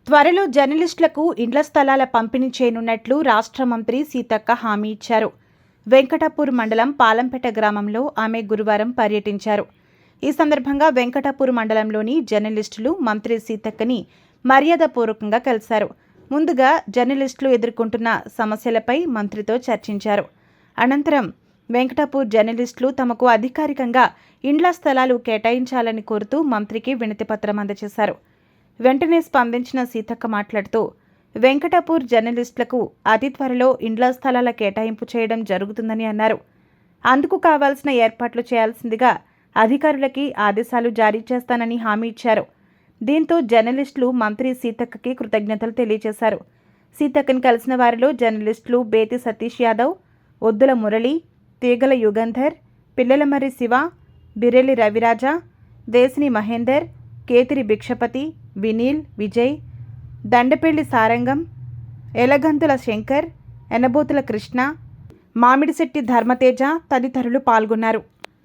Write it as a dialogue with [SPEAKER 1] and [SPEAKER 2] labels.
[SPEAKER 1] త్వరలో జర్నలిస్టులకు ఇండ్ల స్థలాల పంపిణీ చేయనున్నట్లు రాష్ట్ర మంత్రి సీతక్క హామీ ఇచ్చారు. వెంకటాపూర్ మండలం పాలంపేట గ్రామంలో ఆమె గురువారం పర్యటించారు. ఈ సందర్భంగా వెంకటాపూర్ మండలంలోని జర్నలిస్టులు మంత్రి సీతక్కని మర్యాదపూర్వకంగా కలిశారు. ముందుగా జర్నలిస్టులు ఎదుర్కొంటున్న సమస్యలపై మంత్రితో చర్చించారు. అనంతరం వెంకటాపూర్ జర్నలిస్టులు తమకు అధికారికంగా ఇండ్ల స్థలాలు కేటాయించాలని కోరుతూ మంత్రికి వినతిపత్రం అందజేశారు. వెంటనే స్పందించిన సీతక్క మాట్లాడుతూ, వెంకటాపూర్ జర్నలిస్టులకు అతి త్వరలో ఇండ్ల స్థలాల కేటాయింపు చేయడం జరుగుతుందని అన్నారు. అందుకు కావాల్సిన ఏర్పాట్లు చేయాల్సిందిగా అధికారులకి ఆదేశాలు జారీ చేస్తానని హామీ ఇచ్చారు. దీంతో జర్నలిస్టులు మంత్రి సీతక్కకి కృతజ్ఞతలు తెలియజేశారు. సీతక్కని కలిసిన వారిలో జర్నలిస్టులు బేతి సతీష్ యాదవ్, ఒద్దుల మురళి, తీగల యుగంధర్, పిల్లలమర్రి శివ, బిరెల్లి రవిరాజ, దేశిని మహేందర్, కేతిరి భిక్షపతి, వినీల్, విజయ్, దండపెల్లి సారంగం, ఎలగంతుల శంకర్, ఎనబోతుల కృష్ణ, మామిడిశెట్టి ధర్మతేజ తదితరులు పాల్గొన్నారు.